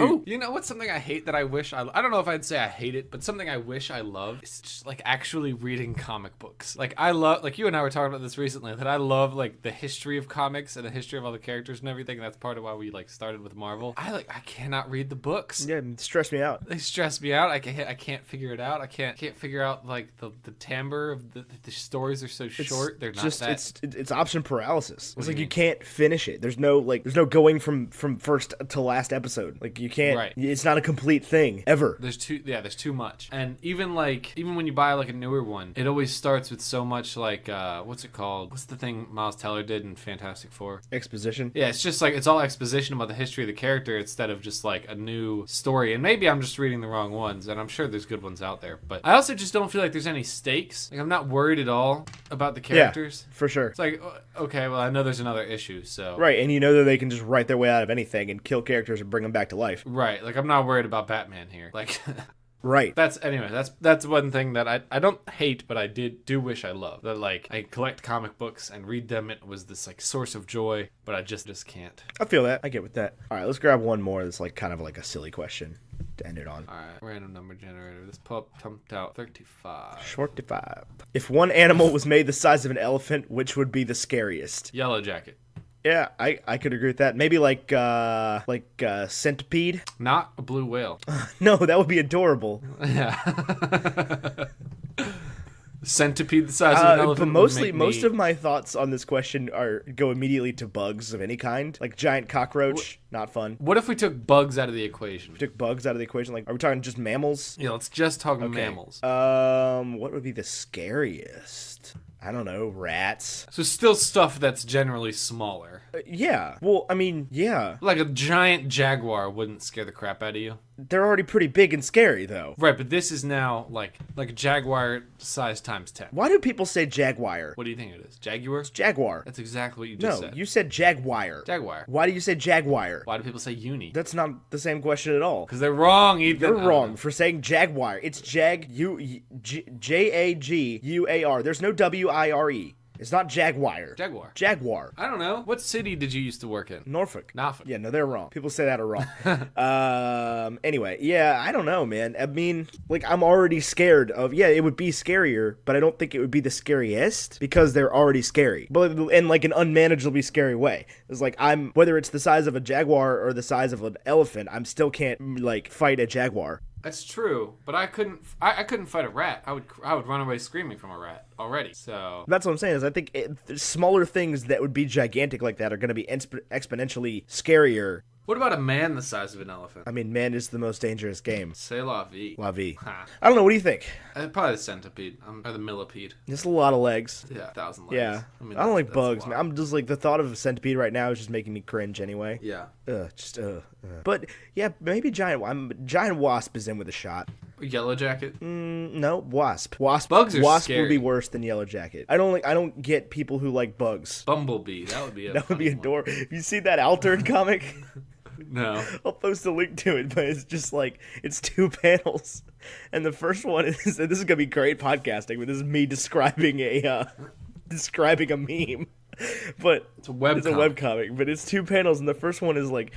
Oh, You know what's something I hate that I wish I don't know if I'd say I hate it, but something I wish I loved is just like actually reading comic books. Like I love, like you and I were talking about this recently, that I love like the history of comics and the history of all the characters and everything. That's part of why we like started with Marvel. I cannot read the books. yeah, it stressed me out. They stress me out. I can't figure it out. I can't figure out like the timbre of the stories are so short. They're not just that. It's option paralysis. It's do like you you mean? can't finish it. There's no going from first to last episode. Like you can't. Right. It's not a complete thing ever. There's too much. And even when you buy like a newer one, it always starts with so much like what's it called? What's the thing Miles Teller did in Fantastic Four? Exposition. Yeah, it's just like it's all exposition about the history of the character instead of just like a new story. And maybe I'm just reading the wrong ones, and I'm sure there's good ones out there. But I also just don't feel like there's any stakes. Like I'm not worried at all about the characters. Yeah, for sure. It's like, okay, well I know there's another issue, so Right, and you know that they can just write their way out of anything and kill characters and bring them back to life. right. Like I'm not worried about Batman here. Like. Right. That's one thing that I don't hate, but I do wish I loved. That like I collect comic books and read them. It was this like source of joy, but I just can't. I feel that. I get with that. All right, let's grab one more that's like kind of like a silly question to end it on. All right, random number generator. This pup pumped out 35. Short to 5. If one animal was made the size of an elephant, which would be the scariest? Yellow Jacket. Yeah, I could agree with that. Maybe like centipede. Not a blue whale. No, that would be adorable. Yeah. Centipede the size of an elephant. But would mostly, make most me... of my thoughts on this question go immediately to bugs of any kind, like giant cockroach. Not fun. What if we took bugs out of the equation? We took bugs out of the equation. Like, are we talking just mammals? Yeah, let's just talk mammals. What would be the scariest? I don't know, rats. So still stuff that's generally smaller. Yeah. Well, I mean, yeah. Like a giant jaguar wouldn't scare the crap out of you. They're already pretty big and scary, though. Right, but this is now like a jaguar size times 10. Why do people say jaguar? What do you think it is? Jaguar? It's jaguar. That's exactly what you just No, said. you said jaguar. Jaguar. Why do you say jaguar? Why do people say uni? That's not the same question at all. Because they're wrong, Ethan. You're wrong for saying jaguar. It's Jaguar. There's no WIRE. It's not Jaguar. Jaguar. Jaguar. I don't know. What city did you used to work in? Norfolk. Norfolk. Yeah, no, they're wrong. People say that are wrong. Anyway, yeah, I don't know, man. I mean, like, I'm already scared of, yeah, it would be scarier, but I don't think it would be the scariest because they're already scary. But in, like, an unmanageably scary way. It's like, whether it's the size of a jaguar or the size of an elephant, I still can't, like, fight a jaguar. That's true, but I couldn't fight a rat. I would run away screaming from a rat already. So that's what I'm saying. Is I think smaller things that would be gigantic like that are going to be exponentially scarier. What about a man the size of an elephant? I mean, man is the most dangerous game. C'est la vie. La vie. Ha. I don't know. What do you think? Probably the centipede or the millipede. Just a lot of legs. Yeah, 1,000 legs. Yeah. I don't like bugs, man. I'm just like, the thought of a centipede right now is just making me cringe anyway. Yeah. But yeah, maybe giant wasp is in with a shot. Yellow jacket? No, wasp. Bugs are wasp scary. would be worse than yellow jacket. I don't get people who like bugs. Bumblebee. That would be That would be adorable. Have you seen that OwlTurd comic? No. I'll post a link to it, but it's just like, it's 2 panels. And the first one is, and this is going to be great podcasting, but this is me describing a meme. But it's a webcomic, but it's 2 panels, and the first one is like,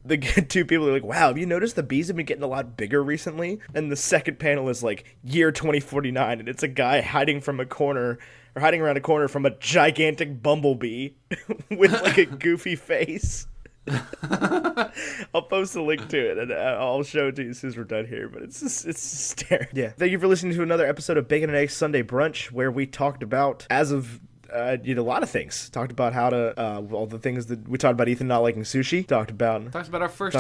the 2 people are like, wow, have you noticed the bees have been getting a lot bigger recently? And the second panel is like, year 2049, and it's a guy hiding around a corner from a gigantic bumblebee with like a goofy face. I'll post a link to it and I'll show it to you as soon as we're done here, but it's hysterical. Yeah. Thank you for listening to another episode of Bacon and Eggs Sunday Brunch, where we talked about, as of a lot of things. Talked about how to all the things that we talked about. Ethan not liking sushi. Talked about our first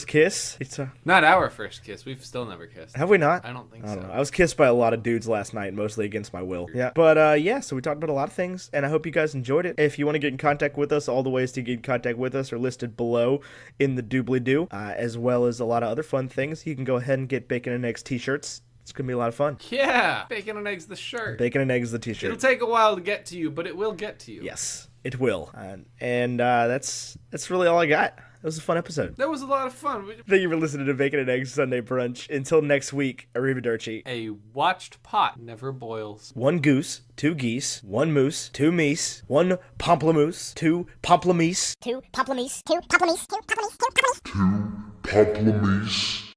kiss. Not our first kiss. We've still never kissed. Have we not? I don't think so. I was kissed by a lot of dudes last night, mostly against my will. Yeah. But so we talked about a lot of things, and I hope you guys enjoyed it. If you want to get in contact with us, all the ways to get in contact with us are listed below in the doobly-doo, as well as a lot of other fun things. You can go ahead and get Bacon and Eggs t-shirts. It's going to be a lot of fun. Yeah. Bacon and Eggs the shirt. Bacon and Eggs the t-shirt. It'll take a while to get to you, but it will get to you. Yes, it will. And that's really all I got. It was a fun episode. That was a lot of fun. Thank you for listening to Bacon and Eggs Sunday Brunch. Until next week, arrivederci. A watched pot never boils. 1 goose, 2 geese, 1 moose, 2 meese, 1 pamplemousse, 2 pamplemousse. 2 pamplemousse, 2 pamplemousse, 2 pamplemousse, 2 pamplemousse. 2 pamplemousse.